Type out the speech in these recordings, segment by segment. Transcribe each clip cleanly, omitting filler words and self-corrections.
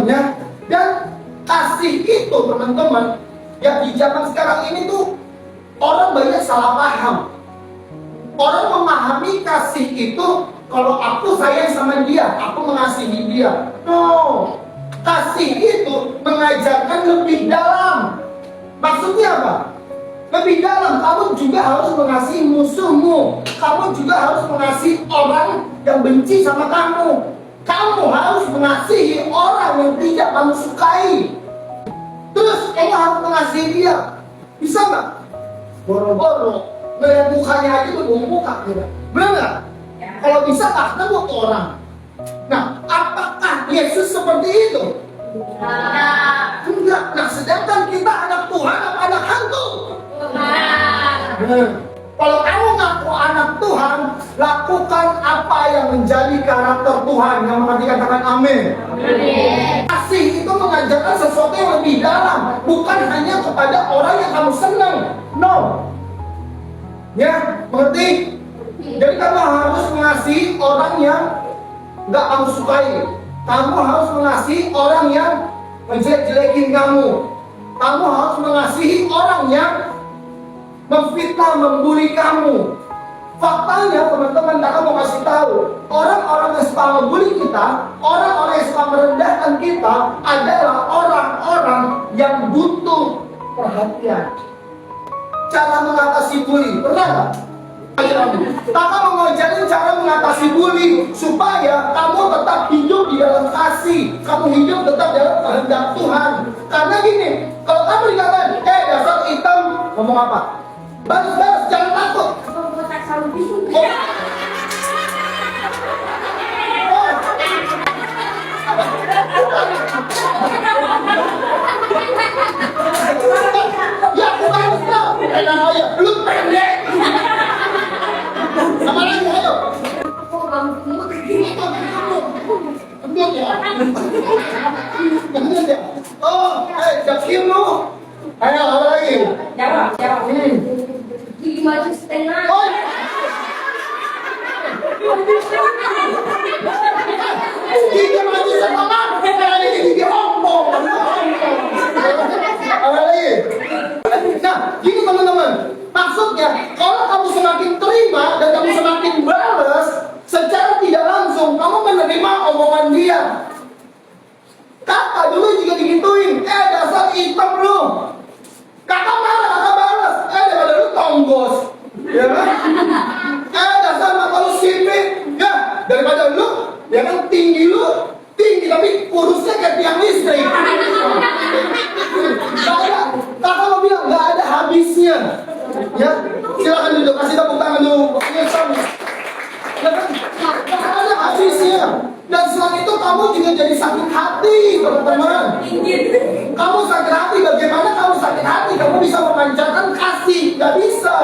ya. Dan kasih itu teman-teman, ya di zaman sekarang ini tuh orang banyak salah paham. Orang memahami kasih itu kalau aku sayang sama dia, aku mengasihi dia. No, kasih itu mengajarkan lebih dalam. Maksudnya apa? Lebih dalam, kamu juga harus mengasihi musuhmu. Kamu juga harus mengasihi orang yang benci sama kamu. Kamu harus mengasihi orang yang tidak kamu sukai. Terus kamu harus mengasihi dia. Bisa nggak? Boro-boro melihat mukanya aja berbau muka, benar nggak? Ya. Kalau bisa ketemu orang. Nah, apakah Yesus seperti itu? Enggak. Nah, sedangkan kita anak Tuhan apa anak hantu? Kalau kamu ngaku anak Tuhan, lakukan apa yang menjadi karakter Tuhan. Yang mengerti katakan amin. Kasih itu mengajarkan sesuatu yang lebih dalam, bukan hanya kepada orang yang kamu senang. No. Ya, mengerti? Jadi kamu harus mengasihi orang yang nggak kamu sukai. Kamu harus mengasihi orang yang menjelek-jelekin kamu. Kamu harus mengasihi orang yang memfitnah, membuli kamu. Faktanya teman-teman, kakak mau kasih tahu, orang-orang yang suka membuli kita, orang-orang yang suka merendahkan kita adalah orang-orang yang butuh perhatian. Cara mengatasi bully, pernah nggak? Kakak mau ngajarin cara mengatasi bully supaya kamu tetap hidup di dalam kasih, kamu hidup tetap dalam kehendak Tuhan. Karena gini, kalau kamu dikatakan, dasar hitam, ngomong apa? Balas, jangan takut. Ya bukan itu. Enak aja, lu pendek. Sama lagi, ayo. Gendut ya? Gendut ya? Oh, jakim lu. Ayo, apa lagi? Jawab. Gigi maju setengah. Oh. Gigi maju setengah. Kayak gigi ompong. Apa lagi? Nah, gini teman-teman. Maksudnya, kalau kamu semakin terima dan kamu semakin balas, secara tidak langsung kamu menerima omongan dia. Kakak dulu juga digituin. Dasar hitam lu. Kakak marah, kakak balas. Daripada lu tonggos. Ya kan? Dasar mata lu sipit. Ya, daripada lu, ya kan tinggi lu. Tinggi tapi kurusnya kayak tiang listrik. Kakak mau bilang nggak ada habisnya. Ya, silakan duduk, kasih tepuk tangan dulu. Ya kan? Nggak ada habisnya. Dan selain itu kamu juga jadi sakit hati, teman-teman. Kamu sakit hati, bagaimana kamu sakit hati? Kamu bisa memancarkan kasih, nggak bisa.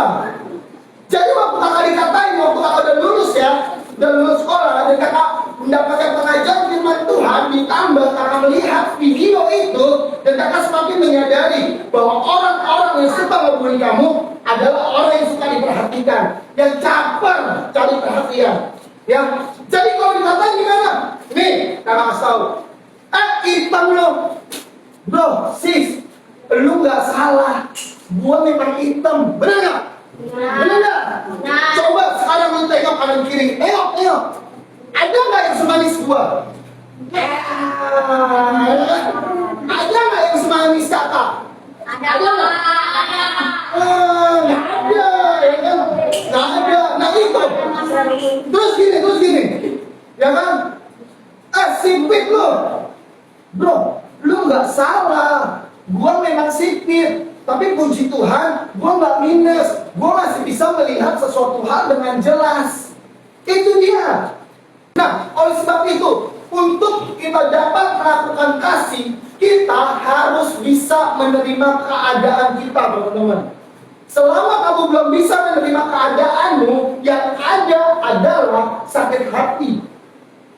Jadi waktu kakak dikatain, waktu kakak udah lulus ya, udah lulus sekolah, dan kakak mendapatkan pengajaran firman Tuhan, ditambah kakak melihat video itu, dan kakak semakin menyadari bahwa orang-orang yang suka ngebully kamu adalah orang yang suka diperhatikan, yang caper cari perhatian. Ya, jadi kalau dikatain gimana? Nih, kakak kasih tahu. Hitam lo, bro, sis, lu nggak salah. Gua memang hitam, bener nggak? Bener nggak? Coba sekarang lu tengok kanan kiri, tengok. Ada nggak yang semanis gua? Ada nggak yang semanis kakak? Ada. Nggak ada, ya kan? Nggak ada. Nah itu. Terus gini, ya kan? Sipit lo, bro, lu nggak salah. Gua memang sipit, tapi puji Tuhan, gua nggak minus. Gua masih bisa melihat sesuatu hal dengan jelas. Itu dia. Nah, oleh sebab itu, untuk kita dapat melakukan kasih, kita harus bisa menerima keadaan kita, teman-teman. Selama kamu belum bisa menerima keadaanmu, yang ada adalah sakit hati.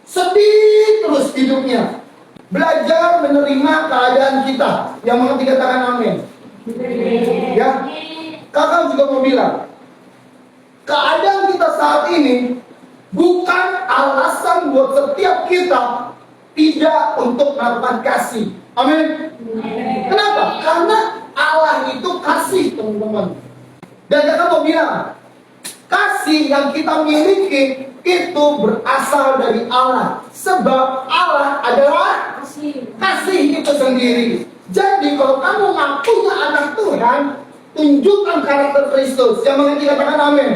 Sedih terus hidupnya. Belajar menerima keadaan kita. Yang mengerti katakan amin. Ya, kakak juga mau bilang, keadaan kita saat ini bukan alasan buat setiap kita tidak untuk melakukan kasih. Amin. Kenapa? Karena Allah itu kasih, teman-teman. Dan kakak mau bilang, kasih yang kita miliki itu berasal dari Allah. Sebab Allah adalah kasih itu sendiri. Jadi kalau kamu ngakunya anak Tuhan, tunjukkan karakter Kristus. Yang mengerti katakan amin.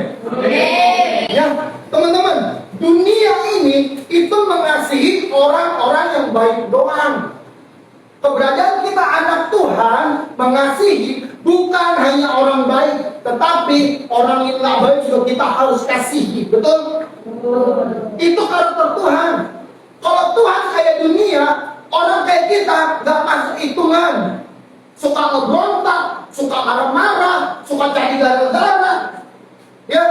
Ya, teman-teman, dunia ini itu mengasihi orang-orang yang baik doang. Keberadaan kita anak Tuhan mengasihi bukan hanya orang baik, tetapi orang yang tidak baik juga kita harus kasihi. Betul? Itu karakter Tuhan. Kalau Tuhan kayak dunia, orang kayak kita gak masuk hitungan. Suka ngeberontak, suka marah-marah, suka cari gara-gara. Ya,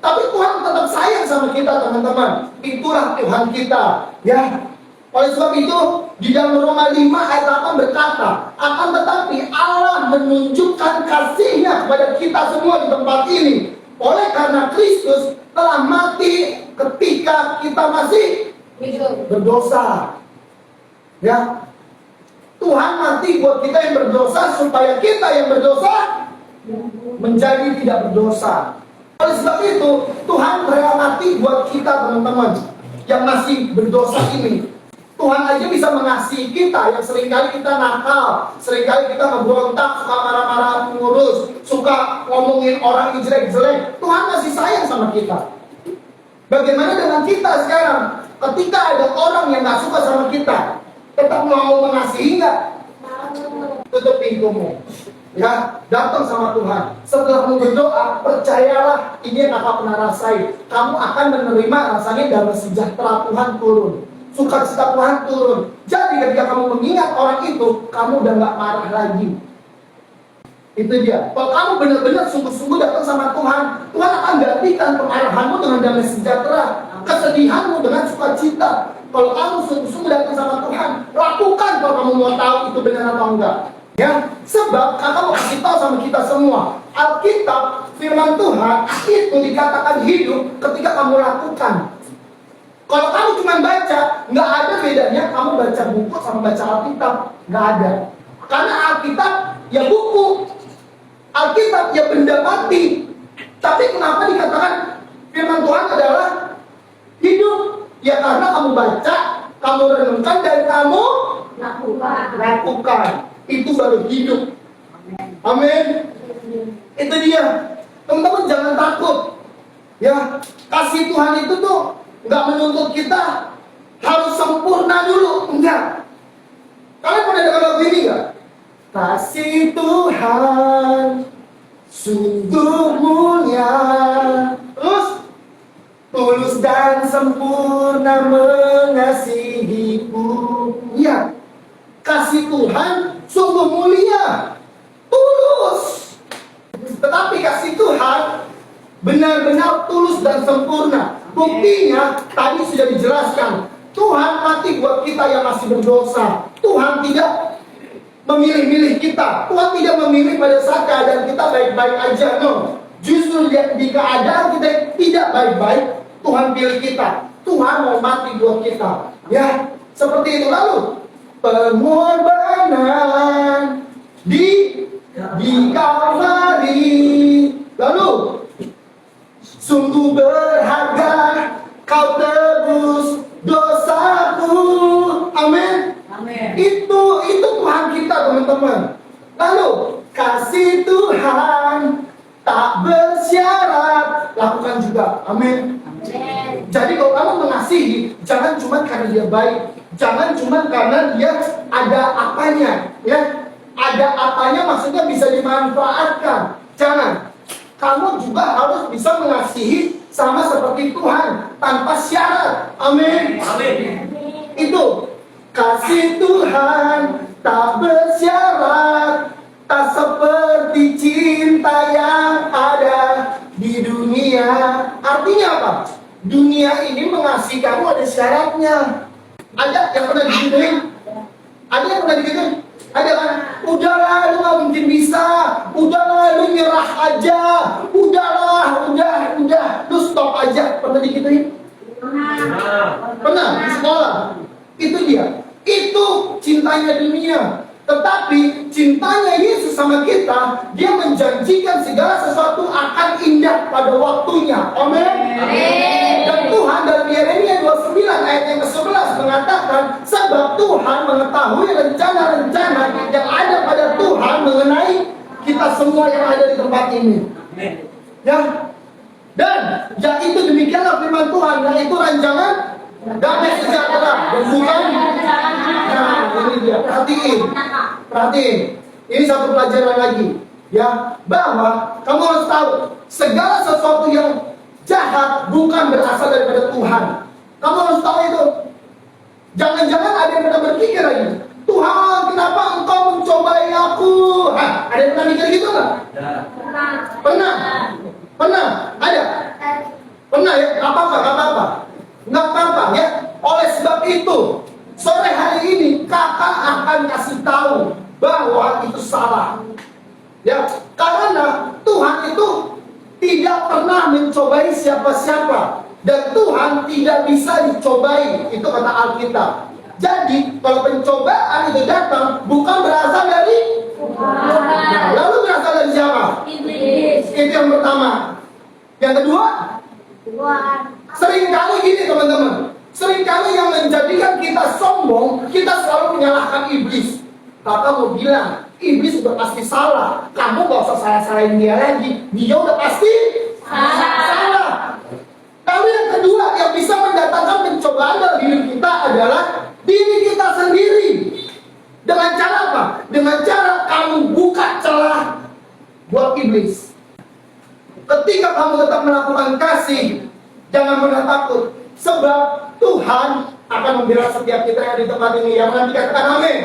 tapi Tuhan tetap sayang sama kita, teman-teman. Itulah Tuhan kita. Ya, oleh sebab itu di dalam Roma 5 ayat 8 berkata, akan tetapi Allah menunjukkan kasih-Nya kepada kita semua di tempat ini. Oleh karena Kristus telah mati ketika kita masih berdosa. Ya, Tuhan mati buat kita yang berdosa supaya kita yang berdosa menjadi tidak berdosa. Oleh sebab itu Tuhan rela mati buat kita, teman-teman, yang masih berdosa ini. Tuhan aja bisa mengasihi kita yang seringkali kita nakal, seringkali kita ngeberontak, suka marah-marah pengurus, suka ngomongin orang yang jelek-jelek. Tuhan masih sayang sama kita. Bagaimana dengan kita sekarang? Ketika ada orang yang gak suka sama kita, tetap mau mengasihi nggak? Tutup pintumu. Ya, datang sama Tuhan. Setelah berdoa, percayalah, ini yang kakak pernah rasain. Kamu akan menerima rasanya damai sejahtera Tuhan turun. Sukacita Tuhan turun. Jadi ketika kamu mengingat orang itu, kamu udah gak marah lagi. Itu dia. Kalau kamu benar-benar sungguh-sungguh datang sama Tuhan, Tuhan akan gantikan kemarahanmu dengan damai sejahtera, kesedihanmu dengan sukacita. Kalau kamu sungguh-sungguh datang sama Tuhan, lakukan kalau kamu mau tahu itu benar atau enggak. Ya, sebab kakak mau kasih tahu sama kita semua, Alkitab, firman Tuhan itu dikatakan hidup ketika kamu lakukan. Kalau kamu cuma baca, nggak ada bedanya kamu baca buku sama baca Alkitab, nggak ada. Karena Alkitab ya buku, Alkitab ya benda mati. Tapi kenapa dikatakan firman Tuhan adalah hidup? Ya karena kamu baca, kamu renungkan dan kamu lakukan. Itu baru hidup. Amin. Itu dia. Teman-teman jangan takut. Ya, kasih Tuhan itu tuh nggak menuntut kita harus sempurna dulu, enggak. Kalian pernah dengar lagu ini nggak? Kasih Tuhan sungguh mulia, terus tulus dan sempurna mengasihiku. Iya, kasih Tuhan sungguh mulia, tulus. Tetapi kasih Tuhan benar-benar tulus dan sempurna. Buktinya tadi sudah dijelaskan, Tuhan mati buat kita yang masih berdosa. Tuhan tidak memilih-milih kita. Tuhan tidak memilih pada saat keadaan kita baik-baik aja. No. Justru di keadaan kita tidak baik-baik, Tuhan pilih kita. Tuhan mau mati buat kita. Ya, seperti itu. Lalu pengorbanan di Kalvari. Lalu sungguh berharga kau tebus dosaku. Amin. Itu Tuhan kita, teman-teman. Lalu kasih Tuhan tak bersyarat, lakukan juga. Amin. Jadi kalau kamu mengasihi, jangan cuma karena dia baik, jangan cuma karena dia ada apanya, ya. Ada apanya maksudnya bisa dimanfaatkan. Jangan. Kamu juga harus bisa mengasihi sama seperti Tuhan tanpa syarat. Amin. Itu kasih Tuhan tak bersyarat, tak seperti cinta yang ada di dunia. Artinya apa? Dunia ini mengasihi kamu ada syaratnya. Ada yang pernah digituin? Ada yang pernah digituin? Ada kan? Udahlah, lu gak mungkin bisa. Udahlah, lu nyerah aja. Udahlah, udah. Lu stop aja. Pernah digituin? Pernah di sekolah. Itu dia. cintanya dunia. Tetapi cintanya Yesus sama kita, dia menjanjikan segala sesuatu akan indah pada waktunya. Amin. Dan Tuhan dalam Yeremia 29 ayat yang ke-11 mengatakan, sebab Tuhan mengetahui rencana-rencana yang ada pada Tuhan mengenai kita semua yang ada di tempat ini. Ya. Dan yaitu demikianlah firman Tuhan, yaitu rancangan damai sejahtera dan bukan. Nah, ini dia, perhatiin. Ini satu pelajaran lagi, ya, bahwa kamu harus tahu segala sesuatu yang jahat bukan berasal daripada Tuhan. Kamu harus tahu itu. Jangan-jangan ada yang pernah berpikir lagi, Tuhan, kenapa Engkau mencobai aku? Ada yang pernah mikir gitu nggak? Pernah? Ada? Pernah ya? Nggak apa-apa ya. Oleh sebab itu, sore hari ini kakak akan kasih tahu bahwa itu salah. Ya, karena Tuhan itu tidak pernah mencobai siapa-siapa dan Tuhan tidak bisa dicobai. Itu kata Alkitab. Jadi, kalau pencobaan itu datang bukan berasal dari Tuhan. Nah, lalu berasal dari siapa? Iblis. Itu yang pertama. Yang kedua, seringkali gini teman-teman. Seringkali yang menjadikan kita sombong, kita selalu menyalahkan iblis. Kakak mau bilang, iblis udah pasti salah. Kamu gak usah salah-salahin dia lagi. Dia udah pasti salah. Lalu yang kedua, yang bisa mendatangkan pencobaan dalam diri kita adalah diri kita sendiri. Dengan cara apa? Dengan cara kamu buka celah buat iblis. Ketika kamu tetap melakukan kasih, jangan pernah takut. Sebab Tuhan akan membela setiap kita yang di tempat ini. Yang nanti katakan amin.